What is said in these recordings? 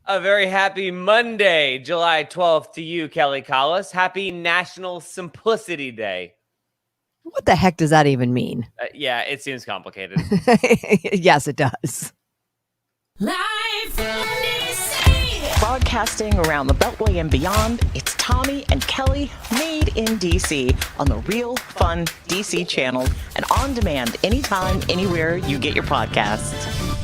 A very happy Monday, July 12th to you, Kelly Collis. Happy National Simplicity Day. What the heck does that even mean? Yeah, it seems complicated. Yes, it does. Live from DC. Broadcasting around the Beltway and beyond, it's Tommy and Kelly made in DC on the Real Fun DC channel and on demand anytime, anywhere you get your podcasts.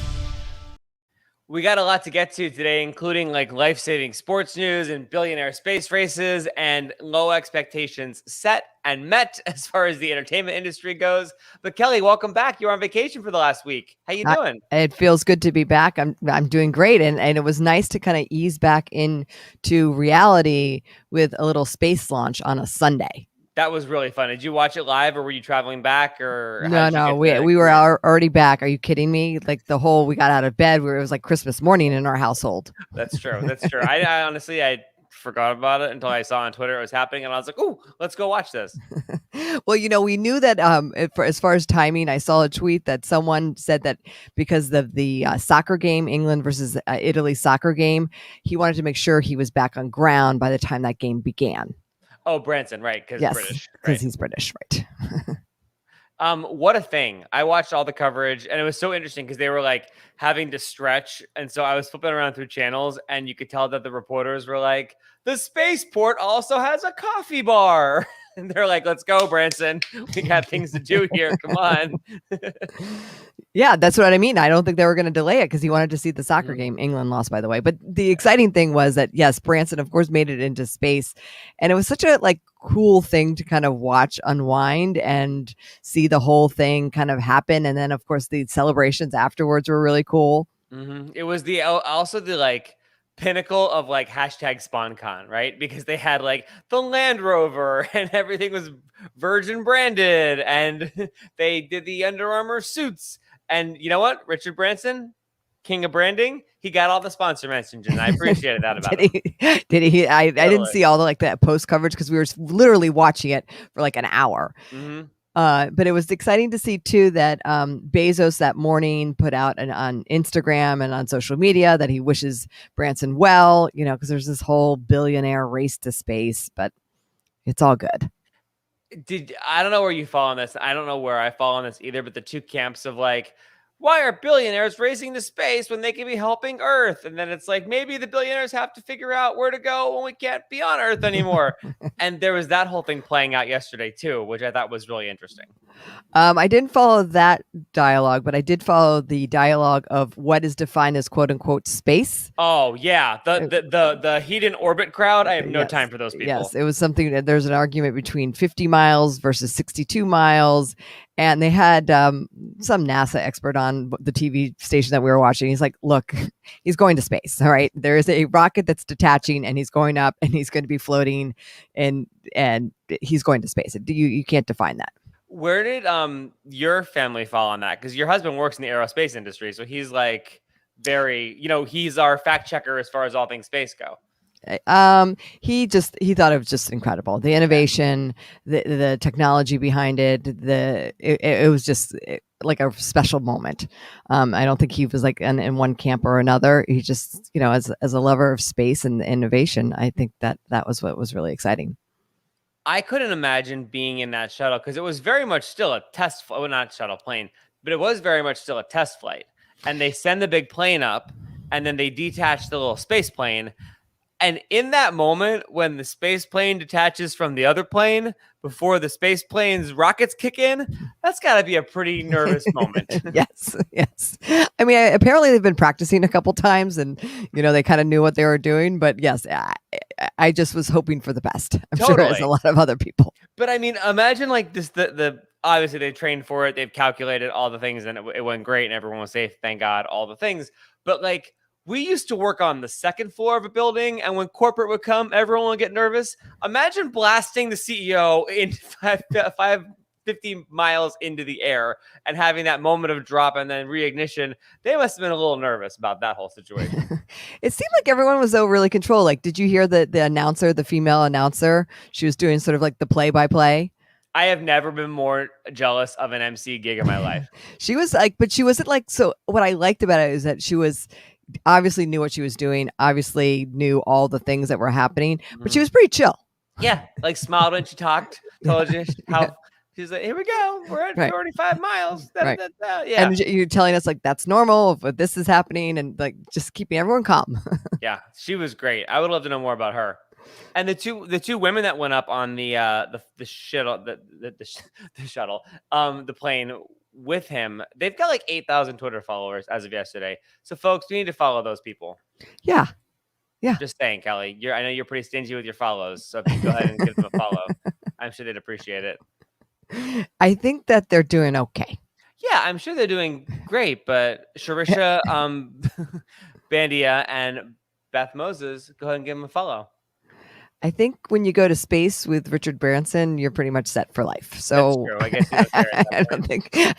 We got a lot to get to today, including like life-saving sports news and billionaire space races and low expectations set and met as far as the entertainment industry goes. But Kelly, welcome back. You were on vacation for the last week. How you doing? It feels good to be back. I'm doing great, and it was nice to kind of ease back into reality with a little space launch on a Sunday. That was really fun. Did you watch it live, or were you traveling back, or No, we were already back. Are you kidding me? Like we got out of bed where it was like Christmas morning in our household. That's true. That's true. I honestly, I forgot about it until I saw on Twitter it was happening, and I was like, "Oh, let's go watch this." Well, we knew that as far as timing, I saw a tweet that someone said that because of the soccer game, England versus Italy soccer game, he wanted to make sure he was back on ground by the time that game began. Oh, Branson, right? Because Yes, British, because right? he's British, right? What a thing. I watched all the coverage, and it was so interesting because they were like having to stretch. And so I was flipping around through channels, and you could tell that the reporters were like, the spaceport also has a coffee bar. And they're like, let's go, Branson. We got things to do here. Come on. Yeah, that's what I mean. I don't think they were going to delay it because he wanted to see the soccer game. England lost, by the way. But the exciting thing was that, yes, Branson, of course, made it into space. And it was such a cool thing to kind of watch unwind and see the whole thing kind of happen. And then, of course, the celebrations afterwards were really cool. Mm-hmm. It was also the pinnacle of hashtag SpawnCon, right? Because they had the Land Rover and everything was Virgin branded, and they did the Under Armour suits. And you know what? Richard Branson, king of branding, he got all the sponsor mentions, and I appreciated that about him. Did he? I didn't see all the that post coverage because we were literally watching it for an hour. Mm-hmm. But it was exciting to see too that Bezos that morning put out on Instagram and on social media that he wishes Branson well, because there's this whole billionaire race to space, but it's all good. I don't know where you fall on this. I don't know where I fall on this either, but the two camps of why are billionaires racing to space when they can be helping Earth? And then it's maybe the billionaires have to figure out where to go when we can't be on Earth anymore. And there was that whole thing playing out yesterday too, which I thought was really interesting. I didn't follow that dialogue, but I did follow the dialogue of what is defined as quote unquote space. Oh yeah, the heat in orbit crowd. I have no time for those people. Yes, it was something that there's an argument between 50 miles versus 62 miles. And they had some NASA expert on the TV station that we were watching. He's like, look, he's going to space. All right. There is a rocket that's detaching and he's going up and he's going to be floating and he's going to space. You can't define that. Where did your family fall on that? Because your husband works in the aerospace industry. So he's very, he's our fact checker as far as all things space go. He thought it was just incredible. The innovation, the technology behind it, it was just like a special moment. I don't think he was in one camp or another. He just, as a lover of space and innovation, I think that was what was really exciting. I couldn't imagine being in that shuttle because it was very much still a test flight. Well, not shuttle plane, but it was very much still a test flight. And they send the big plane up and then they detach the little space plane. And in that moment, when the space plane detaches from the other plane before the space plane's rockets kick in, that's got to be a pretty nervous moment. Yes. I mean, apparently they've been practicing a couple times and, they kind of knew what they were doing. But yes, I just was hoping for the best. I'm sure as a lot of other people. But I mean, imagine this, obviously they trained for it. They've calculated all the things and it went great and everyone was safe. Thank God, all the things. But we used to work on the second floor of a building, and when corporate would come, everyone would get nervous. Imagine blasting the CEO in 50 miles into the air and having that moment of drop and then reignition. They must have been a little nervous about that whole situation. It seemed like everyone was really controlled. Did you hear the announcer, the female announcer? She was doing sort of the play-by-play. I have never been more jealous of an MC gig in my life. She was but she wasn't so what I liked about it is that she was obviously knew what she was doing, obviously knew all the things that were happening, but she Mhm. was pretty chill. Yeah, like smiled when she talked, told you how she's like, here we go, we're at Right. 45 miles. Da, da, Right. da, da. Yeah. And you're telling us like that's normal, but this is happening, and like just keeping everyone calm. Yeah, she was great. I would love to know more about her. And the two women that went up on the shuttle the shuttle the plane with him, they've got like 8,000 Twitter followers as of yesterday. So folks, we need to follow those people. Yeah. Just saying, Kelly. I know you're pretty stingy with your follows, so if you go ahead and give them a follow, I'm sure they'd appreciate it. I think that they're doing okay. Yeah, I'm sure they're doing great, but Sharisha, Bandia, and Beth Moses, go ahead and give them a follow. I think when you go to space with Richard Branson, you're pretty much set for life. So That's true. I guess you don't care at that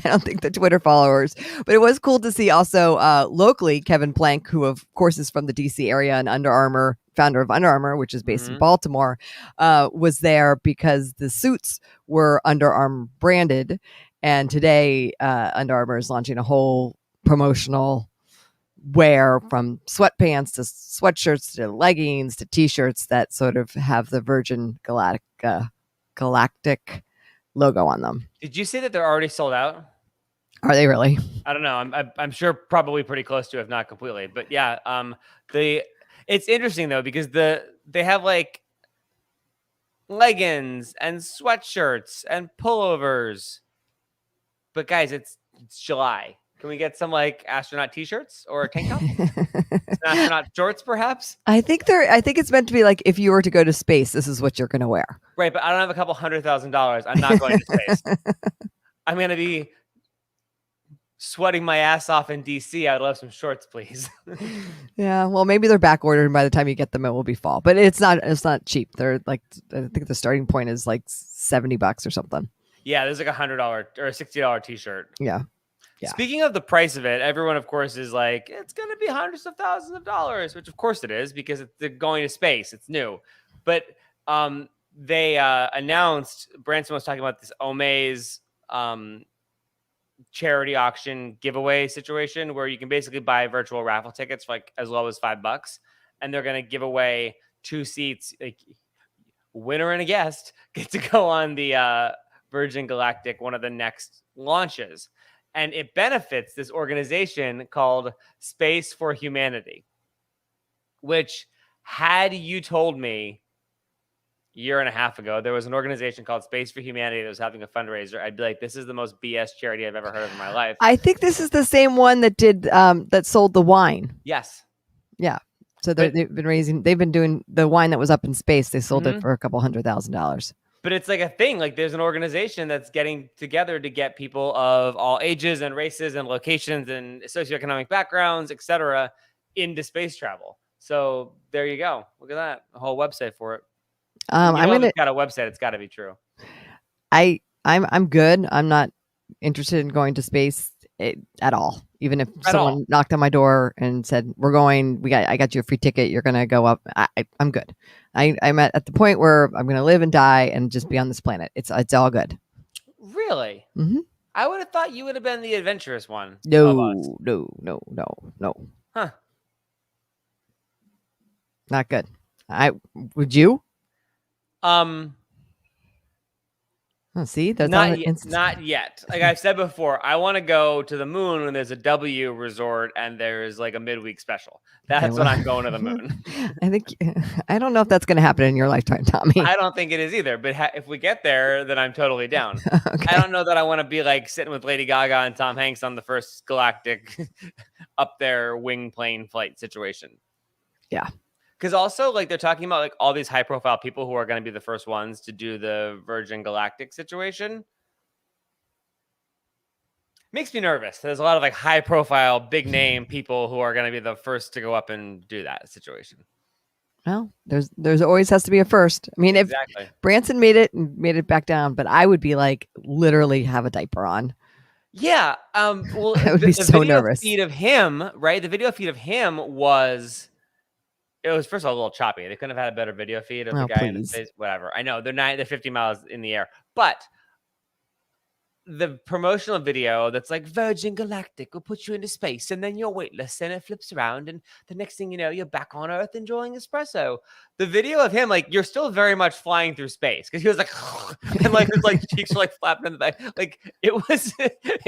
I don't think the Twitter followers, but it was cool to see also locally Kevin Plank, who of course is from the DC area and Under Armour, founder of Under Armour, which is based in Mhm. Baltimore, was there because the suits were Under Armour branded. And today, Under Armour is launching a whole promotional wear from sweatpants to sweatshirts to leggings to t-shirts that sort of have the Virgin Galactic logo on them. Did you say that they're already sold out? Are they really? I don't know. I'm sure probably pretty close to, if not completely. But yeah, it's interesting though because they have like leggings and sweatshirts and pullovers. But guys, it's July. Can we get some like astronaut t-shirts or a tank top? Some astronaut shorts, perhaps? I think it's meant to be like if you were to go to space, this is what you're going to wear. Right, but I don't have a couple $100,000. I'm not going to space. I'm going to be sweating my ass off in DC. I'd love some shorts, please. Yeah, well, maybe they're back ordered, and by the time you get them, it will be fall. But it's not cheap. They're like, I think the starting point is like $70 or something. Yeah, there's like $100 or a $60 t-shirt. Yeah. Yeah. Speaking of the price of it, everyone, of course, is like, it's going to be hundreds of thousands of dollars, which of course it is because they're going to space. It's new. But they announced, Branson was talking about this Omaze charity auction giveaway situation where you can basically buy virtual raffle tickets for like as low as $5. And they're going to give away 2 seats. Like, winner and a guest get to go on the Virgin Galactic, one of the next launches. And it benefits this organization called Space for Humanity, which had you told me a year and a half ago, there was an organization called Space for Humanity that was having a fundraiser, I'd be like, this is the most BS charity I've ever heard of in my life. I think this is the same one that did that sold the wine. Yes. Yeah. So they've been doing the wine that was up in space. They sold Mhm. it for a couple $100,000. But it's like a thing. Like there's an organization that's getting together to get people of all ages and races and locations and socioeconomic backgrounds, etc., into space travel. So there you go. Look at that. A whole website for it. I'm gonna. It's got a website. It's got to be true. I'm good. I'm not interested in going to space at all. Even if someone knocked on my door and said, "We're going. I got you a free ticket. You're gonna go up." I'm good. I'm at the point where I'm gonna live and die and just be on this planet. It's all good. Really? Mhm. I would have thought you would have been the adventurous one. of us. No. Huh. Not good. Would you? Oh, see, that's Not yet. Like I've said before, I want to go to the moon when there's a W resort and there's like a midweek special. That's when I'm going to the moon. I don't know if that's going to happen in your lifetime, Tommy. I don't think it is either. But if we get there, then I'm totally down. Okay. I don't know that I want to be like sitting with Lady Gaga and Tom Hanks on the first galactic up there wing plane flight situation. Yeah. Because also, like, they're talking about like all these high profile people who are going to be the first ones to do the Virgin Galactic situation. Makes me nervous. There's a lot of like high profile, big name people who are going to be the first to go up and do that situation. Well, there's always has to be a first. I mean, if Branson made it back down, but I would be like literally have a diaper on. Yeah. Well, I would be so nervous. Feed of him, right? The video feed of him was. It was first of all a little choppy. They couldn't have had a better video feed of the guy in the space. Whatever. I know they're 50 miles in the air, but the promotional video that's like Virgin Galactic will put you into space and then you're weightless and it flips around and the next thing you know you're back on Earth enjoying espresso. The video of him, like, you're still very much flying through space because he was like and like his like cheeks were like flapping in the back. Like it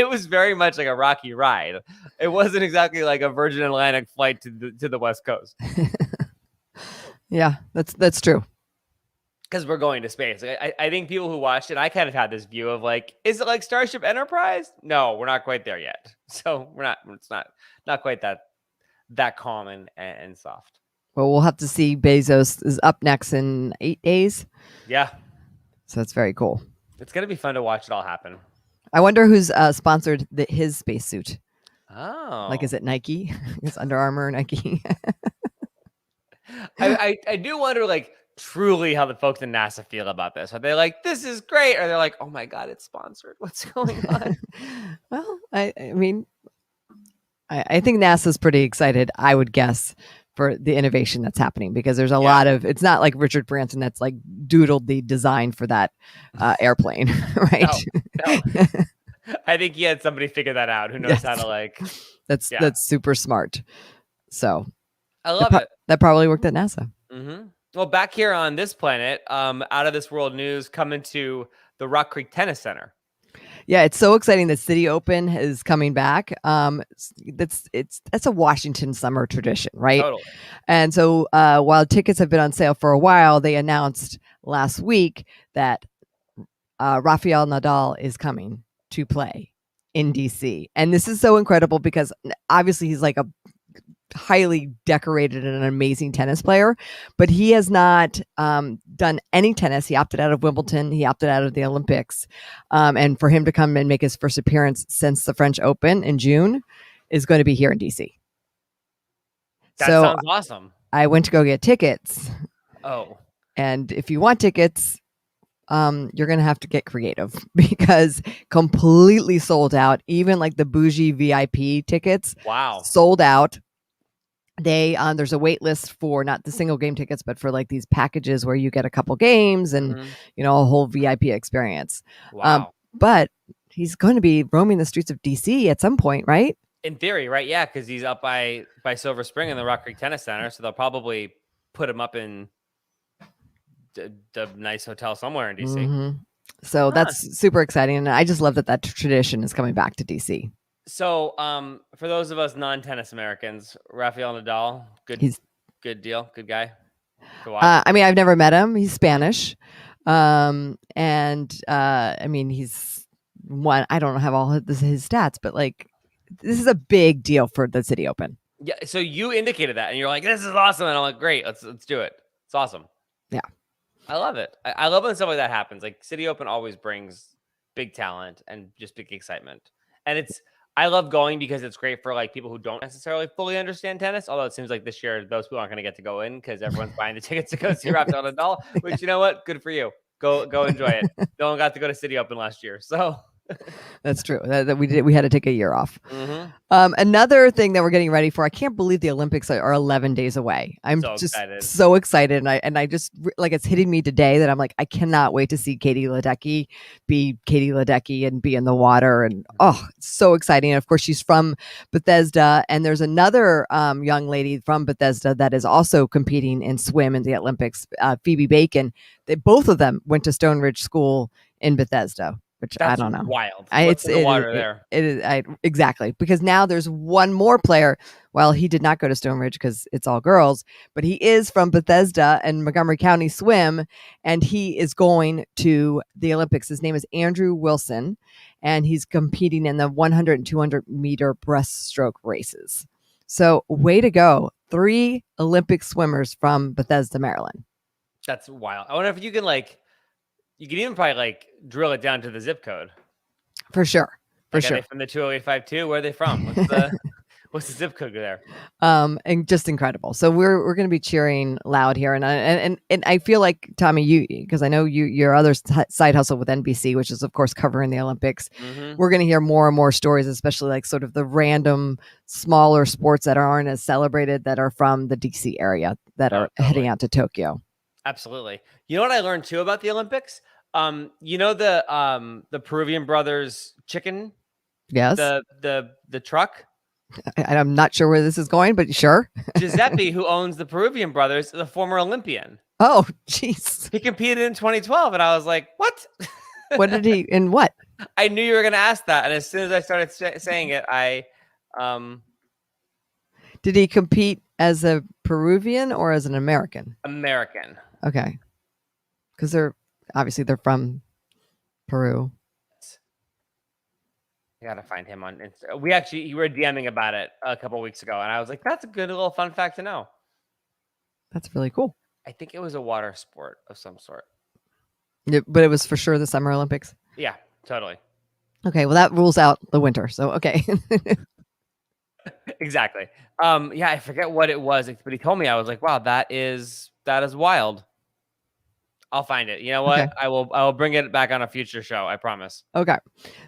was very much like a rocky ride. It wasn't exactly like a Virgin Atlantic flight to the West Coast. Yeah, that's true. Because we're going to space. Like, I think people who watched it, I kind of had this view of like, is it like Starship Enterprise? No, we're not quite there yet. So we're not. It's not quite that calm and soft. Well, we'll have to see. Bezos is up next in 8 days, Yeah, so that's very cool. it's gonna be fun to watch it all happen. I wonder who's sponsored his spacesuit. Oh, Like, is it Nike? It's Under Armour, Nike. I do wonder, like, truly how the folks in NASA feel about this. Are they like, this is great? Or they're like, oh my God, it's sponsored. What's going on? Well, I mean, I think NASA's pretty excited, I would guess, for the innovation that's happening because there's a lot of, it's not like Richard Branson that's like doodled the design for that airplane, right? No. I think he had somebody figure that out who knows how to like. That's super smart. So I love it. That probably worked at NASA. Mm-hmm. Well, back here on this planet, out of this world news coming to the Rock Creek Tennis Center. Yeah, it's so exciting that City Open is coming back. That's a Washington summer tradition, right? Totally. And so while tickets have been on sale for a while, they announced last week that Rafael Nadal is coming to play in DC. And this is so incredible because obviously he's like a highly decorated and an amazing tennis player, but he has not done any tennis. He opted out of Wimbledon. He opted out of the Olympics. And for him to come and make his first appearance since the French Open in June is going to be here in DC. That sounds awesome. I went to go get tickets. Oh. And if you want tickets, you're going to have to get creative because completely sold out. Even like the bougie VIP tickets. Wow. Sold out. They there's a wait list for not the single game tickets, but for like these packages where you get a couple games and a whole VIP experience. Wow. But he's going to be roaming the streets of DC at some point, right? In theory, right? Yeah, because he's up by Silver Spring in the Rock Creek Tennis Center, so they'll probably put him up in the nice hotel somewhere in DC. Mm-hmm. So that's super exciting, and I just love that tradition is coming back to DC. So, for those of us non-tennis Americans, Rafael Nadal, good deal, good guy. I mean, I've never met him. He's Spanish, I mean, he's one. I don't have all his stats, but like, this is a big deal for the City Open. Yeah. So you indicated that, and you're like, "This is awesome," and I'm like, "Great, let's do it. It's awesome." Yeah, I love it. I love when stuff like that happens. Like City Open always brings big talent and just big excitement, and I love going because it's great for like people who don't necessarily fully understand tennis. Although it seems like this year those people aren't going to get to go in because everyone's buying the tickets to go see Rafael Nadal. Which, you know what, good for you. Go enjoy it. No one got to go to City Open last year, so that's true. That we had to take a year off. Mm-hmm. Another thing that we're getting ready for. I can't believe the Olympics are 11 days away. I'm so excited, and I just like it's hitting me today that I'm like I cannot wait to see Katie Ledecky be Katie Ledecky and be in the water, and it's so exciting. And of course, she's from Bethesda, and there's another young lady from Bethesda that is also competing in swim in the Olympics, Phoebe Bacon. Both of them went to Stone Ridge School in Bethesda. Which I don't know. Wild. It's in the water there. It is exactly because now there's one more player. Well, he did not go to Stone Ridge because it's all girls, but he is from Bethesda and Montgomery County Swim, and he is going to the Olympics. His name is Andrew Wilson, and he's competing in the 100 and 200 meter breaststroke races. So, way to go! 3 Olympic swimmers from Bethesda, Maryland. That's wild. I wonder if you can you could even probably like drill it down to the zip code. For sure. Are they from the 20852? Where are they from? What's the zip code there? And just incredible. So we're going to be cheering loud here, and I feel like Tommy, because I know your other side hustle with NBC, which is of course covering the Olympics. Mm-hmm. We're going to hear more and more stories, especially like sort of the random smaller sports that aren't as celebrated that are from the DC area that are heading out to Tokyo. Absolutely. You know what I learned too about the Olympics? You know the Peruvian Brothers chicken, Yes. the truck. I'm not sure where this is going, but sure. Giuseppe, who owns the Peruvian Brothers, is a former Olympian. Oh, jeez. He competed in 2012, and I was like, "What?" What did he, in what? I knew you were going to ask that, and as soon as I started saying it, Did he compete as a Peruvian or as an American? American. Okay. Because they're from Peru. I gotta find him on Insta. You were DMing about it a couple weeks ago, and I was like, "That's a good little fun fact to know." That's really cool. I think it was a water sport of some sort. Yeah, but it was for sure the Summer Olympics. Yeah, totally. Okay, well that rules out the winter. So okay. Exactly. Yeah, I forget what it was, but he told me. I was like, "Wow, that is wild." I'll find it. You know what? Okay. I will bring it back on a future show. I promise. Okay.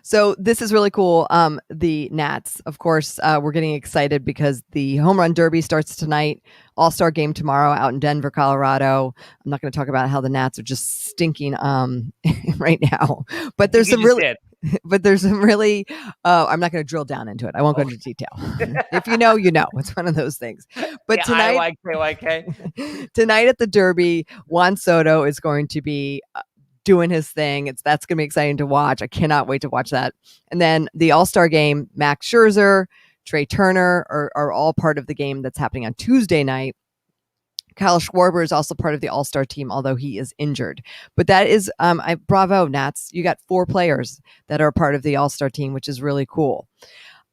So this is really cool. The Nats, of course, we're getting excited because the home run derby starts tonight. All-star game tomorrow out in Denver, Colorado. I'm not going to talk about how the Nats are just stinking right now, but there's some really I'm not going to drill down into it. I won't go into detail. If you know, you know. It's one of those things. But Yeah, tonight, IYK. tonight at the Derby, Juan Soto is going to be doing his thing. That's going to be exciting to watch. I cannot wait to watch that. And then the All-Star game, Max Scherzer, Trey Turner are all part of the game that's happening on Tuesday night. Kyle Schwarber is also part of the All-Star team, although he is injured. But that is, bravo, Nats. You got 4 players that are part of the All-Star team, which is really cool.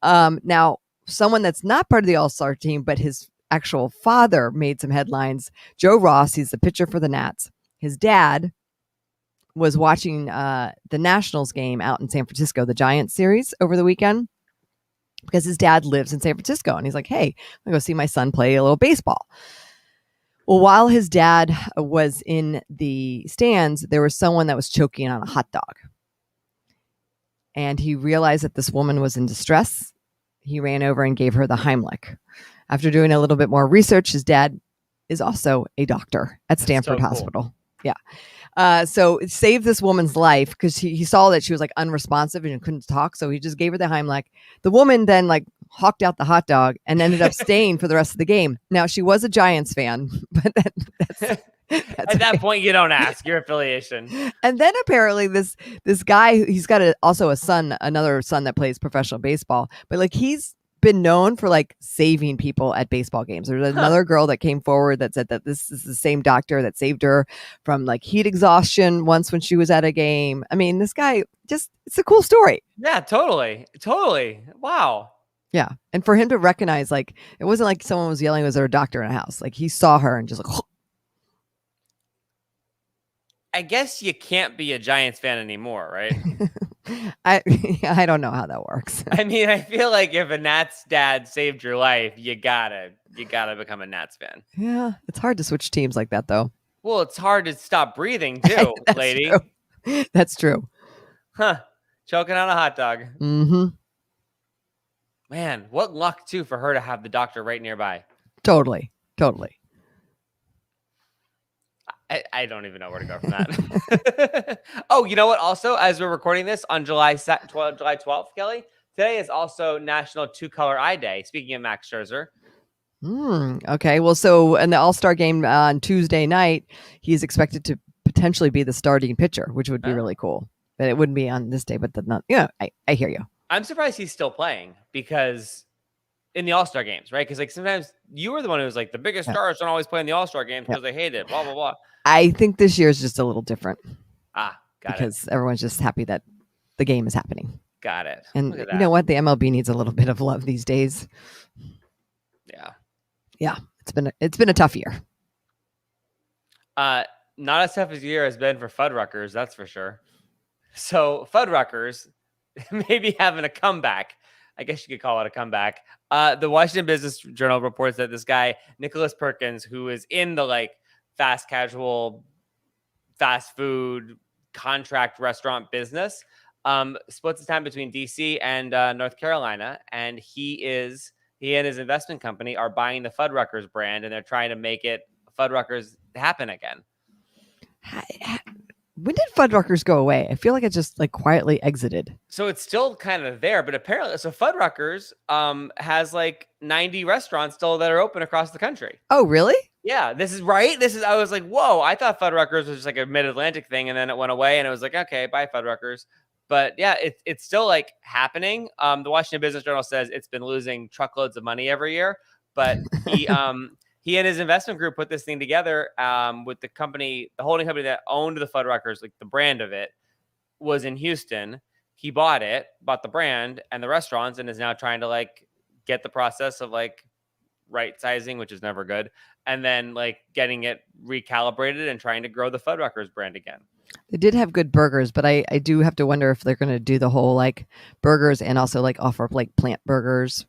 Now, someone that's not part of the All-Star team, but his actual father made some headlines. Joe Ross, he's the pitcher for the Nats. His dad was watching the Nationals game out in San Francisco, the Giants series over the weekend, because his dad lives in San Francisco. And he's like, hey, I'm going to go see my son play a little baseball. Well, while his dad was in the stands, there was someone that was choking on a hot dog. And he realized that this woman was in distress. He ran over and gave her the Heimlich. After doing a little bit more research, his dad is also a doctor at Stanford Hospital. Yeah. So it saved this woman's life because he saw that she was like unresponsive and couldn't talk. So he just gave her the Heimlich. The woman then like hawked out the hot dog and ended up staying for the rest of the game. Now she was a Giants fan, but that's at that point you don't ask your affiliation. And then apparently this guy, he's got another son that plays professional baseball, but like he's been known for like saving people at baseball games. There's another girl that came forward that said that this is the same doctor that saved her from like heat exhaustion once when she was at a game. I mean, this guy it's a cool story. Yeah, totally. Wow. Yeah. And for him to recognize, like, it wasn't like someone was yelling, was there a doctor in a house? Like he saw her and just like, I guess you can't be a Giants fan anymore, right? I don't know how that works. I mean, I feel like if a Nats dad saved your life, you gotta become a Nats fan. Yeah, it's hard to switch teams like that, though. Well, it's hard to stop breathing too, lady. True. That's true. Huh? Choking on a hot dog. Mm-hmm. Man, what luck too for her to have the doctor right nearby. Totally. I don't even know where to go from that. Oh, you know what? Also, as we're recording this on July 12th, Kelly, today is also National Two-Color Eye Day. Speaking of Max Scherzer. Okay. Well, so in the All-Star game on Tuesday night, he's expected to potentially be the starting pitcher, which would be really cool. But it wouldn't be on this day. But I hear you. I'm surprised he's still playing because in the All-Star games, right? Because like sometimes you were the one who was like the biggest stars don't always play in the All-Star games because they hate it. Blah blah blah. I think this year is just a little different. Got because everyone's just happy that the game is happening. Got it. And you know what? The MLB needs a little bit of love these days. Yeah. It's been a tough year. Not as tough as year has been for Fuddruckers, that's for sure. So Fuddruckers maybe having a comeback. I guess you could call it a comeback. The Washington Business Journal reports that this guy, Nicholas Perkins, who is in the like fast casual, fast food contract restaurant business, splits his time between DC and North Carolina. And he and his investment company are buying the Fuddruckers brand, and they're trying to make it Fuddruckers happen again. When did Fuddruckers go away? I feel like it just like quietly exited. So it's still kind of there, but apparently, so Fuddruckers has like 90 restaurants still that are open across the country. Oh, really? Yeah, this is right. I was like, whoa, I thought Fuddruckers was just like a mid-Atlantic thing, and then it went away, and it was like, okay, bye Fuddruckers. But yeah, it's still like happening. The Washington Business Journal says it's been losing truckloads of money every year, but he he and his investment group put this thing together with the company, the holding company that owned the Fuddruckers, like the brand of it was in Houston. He bought the brand and the restaurants, and is now trying to like get the process of like right sizing, which is never good, and then like getting it recalibrated and trying to grow the Fuddruckers brand again. They did have good burgers, but I do have to wonder if they're going to do the whole like burgers and also like offer like plant burgers.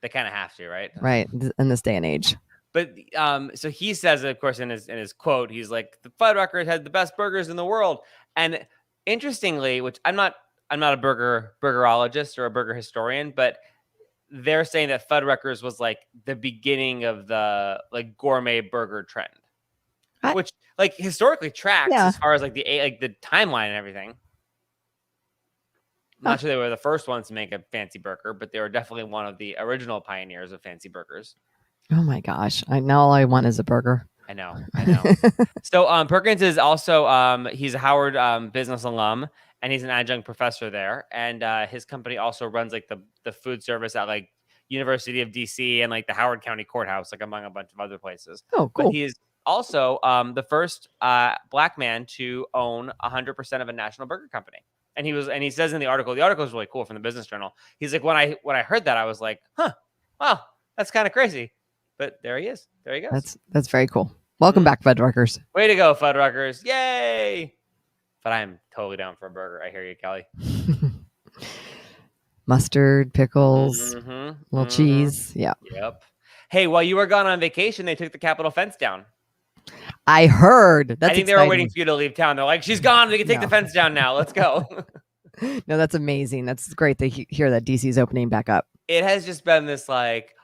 They kind of have to, right? Right. In this day and age. But so he says, of course, in his quote, he's like, the Fuddruckers had the best burgers in the world. And interestingly, which I'm not a burgerologist or a burger historian, but they're saying that Fuddruckers was like the beginning of the like gourmet burger trend, which like historically tracks as far as like the timeline and everything. I'm not sure they were the first ones to make a fancy burger, but they were definitely one of the original pioneers of fancy burgers. Oh my gosh. Now all I want is a burger. I know. So Perkins is also he's a Howard business alum, and he's an adjunct professor there. And his company also runs like the food service at like University of DC and like the Howard County Courthouse, like among a bunch of other places. Oh, cool. But he is also the first Black man to own 100% of a national burger company. And he says in the article is really cool from the Business Journal. He's like, when I heard that, I was like, wow, that's kind of crazy. But there he is. There he goes. That's very cool. Welcome back, Fuddruckers. Way to go, Fuddruckers. Yay. But I'm totally down for a burger. I hear you, Kelly. Mustard, pickles, little cheese. Yeah. Yep. Hey, while you were gone on vacation, they took the Capitol fence down. I heard. I think they were waiting for you to leave town. They're like, she's gone. We can take the fence down now. Let's go. No, that's amazing. That's great to hear that DC's opening back up. It has just been this like,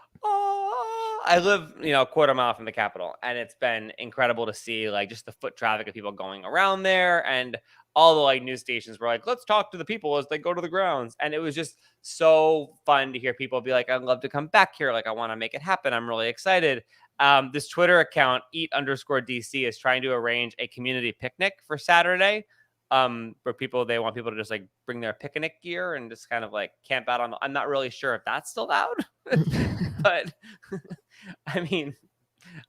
I live, a quarter mile from the Capitol, and it's been incredible to see like just the foot traffic of people going around there, and all the like news stations were like, let's talk to the people as they go to the grounds. And it was just so fun to hear people be like, I'd love to come back here. Like, I want to make it happen. I'm really excited. This Twitter account, eat_DC, is trying to arrange a community picnic for Saturday. Where they want people to just like bring their picnic gear and just kind of like camp out on I'm not really sure if that's still out, but I mean,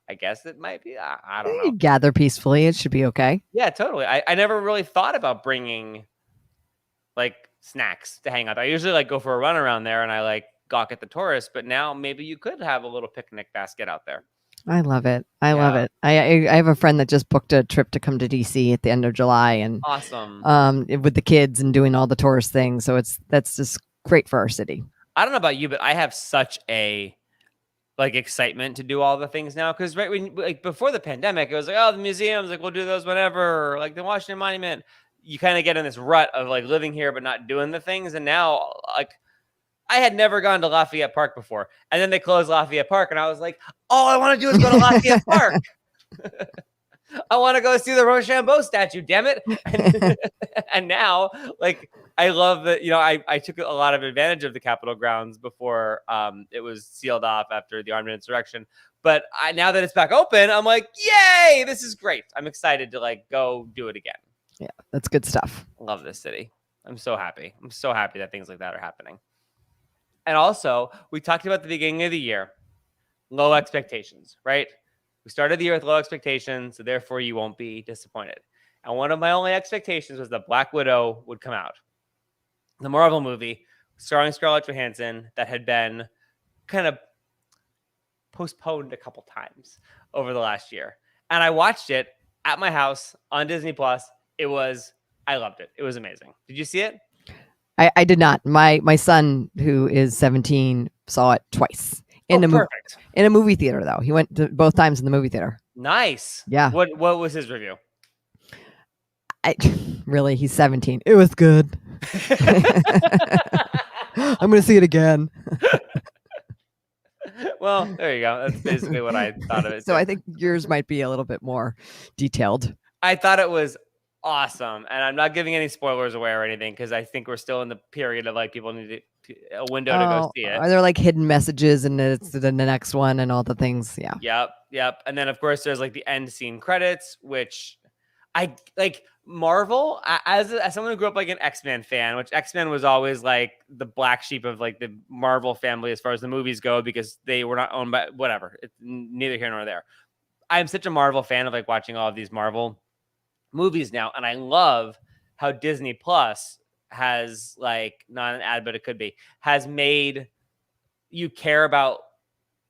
I guess it might be. I don't know. Gather peacefully. It should be okay. Yeah, totally. I never really thought about bringing like snacks to hang out. I usually like go for a run around there and I like gawk at the tourists, but now maybe you could have a little picnic basket out there. I love it. I love it. I have a friend that just booked a trip to come to DC at the end of July, and awesome. With the kids and doing all the tourist things. So that's just great for our city. I don't know about you, but I have such a like excitement to do all the things now, because right when like before the pandemic, it was like, oh, the museums, like we'll do those whenever, like the Washington Monument. You kind of get in this rut of like living here but not doing the things, and now like I had never gone to Lafayette Park before, and then they closed Lafayette Park, and I was like, all I want to do is go to Lafayette Park. I want to go see the Rochambeau statue, damn it. And now, like, I love that, I took a lot of advantage of the Capitol grounds before it was sealed off after the armed insurrection. But now that it's back open, I'm like, yay, this is great. I'm excited to like go do it again. Yeah, that's good stuff. Love this city. I'm so happy. I'm so happy that things like that are happening. And also, we talked about the beginning of the year, low expectations, right? We started the year with low expectations, so therefore you won't be disappointed. And one of my only expectations was that Black Widow would come out. The Marvel movie starring Scarlett Johansson that had been kind of postponed a couple times over the last year. And I watched it at my house on Disney+. I loved it. It was amazing. Did you see it? I did not. My son, who is 17, saw it twice in a movie theater. Though he went to both times in the movie theater. Nice. Yeah. What was his review? Really, he's 17. It was good. I'm gonna see it again. Well, there you go. That's basically what I thought of it. So I think yours might be a little bit more detailed. I thought it was awesome. And I'm not giving any spoilers away or anything because I think we're still in the period of like people need a window to go see it. Are there like hidden messages and it's the next one and all the things? Yeah. Yep. And then of course there's like the end scene credits, which I like. Marvel, as someone who grew up like an X-Men fan, which X-Men was always like the black sheep of like the Marvel family as far as the movies go because they were not owned by whatever. It's neither here nor there. I'm such a Marvel fan of like watching all of these Marvel movies now, and I love how Disney Plus has like, not an ad, but it could be, has made you care about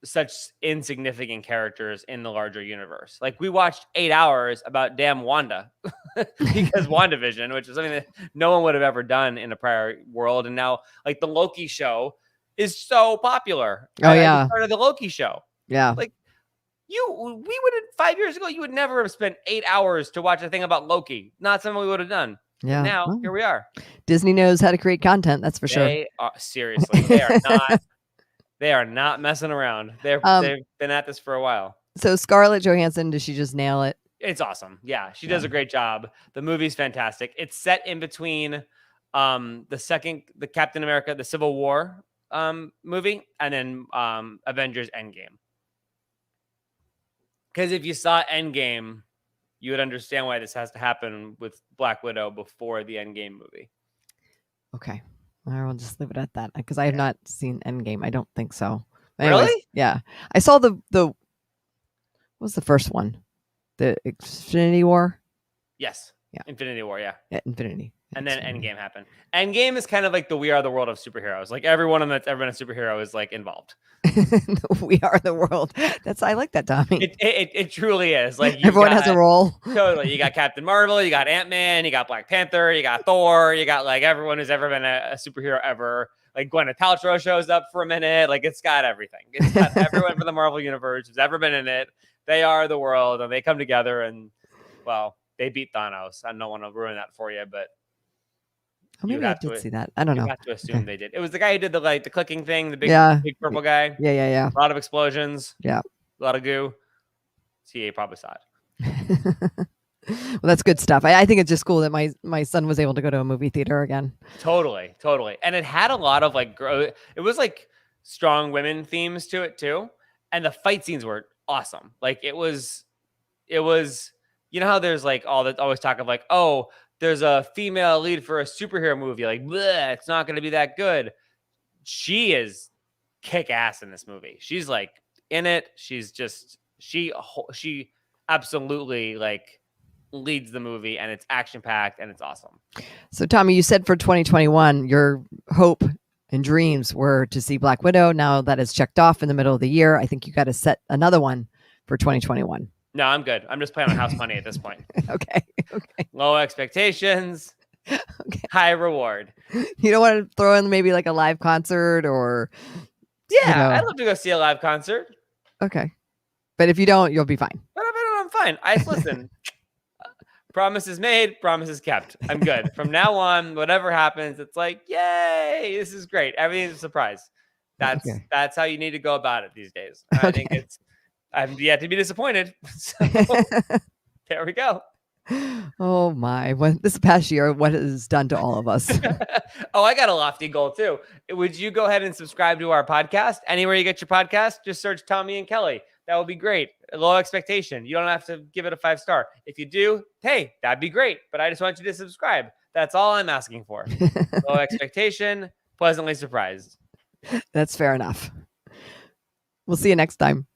such insignificant characters in the larger universe. Like we watched 8 hours about damn Wanda because WandaVision, which is something that no one would have ever done in a prior world. And now like the Loki show is so popular. Oh, yeah. Part of the Loki show. Yeah. Like we would have 5 years ago, you would never have spent 8 hours to watch a thing about Loki. Not something we would have done. Yeah. And now Well, here we are. Disney knows how to create content. That's for sure. They are seriously, they are not. They are not messing around. They've been at this for a while. So Scarlett Johansson, does she just nail it? It's awesome. Yeah, she does a great job. The movie's fantastic. It's set in between the Captain America, the Civil War movie, and then Avengers Endgame. Because if you saw Endgame, you would understand why this has to happen with Black Widow before the Endgame movie. Okay. I will just leave it at that because I have not seen Endgame. I don't think so. Really? Yeah. I saw the what was the first one? The Infinity War? Yes. Yeah. Infinity War, yeah. Infinity. And then Endgame happened. Endgame is kind of like the We Are the World of superheroes. Like everyone that's ever been a superhero is like involved. We are the world. I like that, Tommy. It truly is. Like everyone has a role. Totally. You got Captain Marvel, you got Ant-Man, you got Black Panther, you got Thor, you got like everyone who's ever been a superhero ever. Like Gwyneth Paltrow shows up for a minute. Like it's got everything. It's got everyone from the Marvel universe who's ever been in it. They are the world and they come together and well, they beat Thanos. I don't want to ruin that for you, but maybe I did see that. I don't know. You have to assume they did. It was the guy who did the clicking thing, the big purple guy. Yeah. A lot of explosions. Yeah. A lot of goo. CA probably saw it. Well, that's good stuff. I think it's just cool that my son was able to go to a movie theater again. Totally. And it had a lot of like it was like strong women themes to it too. And the fight scenes were awesome. Like it was, you know how there's like always talk of like, oh, there's a female lead for a superhero movie. Like, bleh, it's not going to be that good. She is kick ass in this movie. She's like in it. She's just, she absolutely like leads the movie and it's action packed and it's awesome. So Tommy, you said for 2021, your hope and dreams were to see Black Widow. Now that is checked off in the middle of the year. I think you got to set another one for 2021. No, I'm good. I'm just playing on house money at this point. Okay. Low expectations, high reward. You don't want to throw in maybe like a live concert or... Yeah, I'd love to go see a live concert. Okay. But if you don't, you'll be fine. But if I don't, I'm fine. Listen. Promise is made, promise is kept. I'm good. From now on, whatever happens, it's like, yay, this is great. Everything's a surprise. That's how you need to go about it these days. I think I'm yet to be disappointed. So there we go. Oh my! This past year, what it has done to all of us. Oh, I got a lofty goal too. Would you go ahead and subscribe to our podcast? Anywhere you get your podcast, just search Tommy and Kelly. That would be great. Low expectation. You don't have to give it a 5-star. If you do, hey, that'd be great. But I just want you to subscribe. That's all I'm asking for. Low expectation, pleasantly surprised. That's fair enough. We'll see you next time.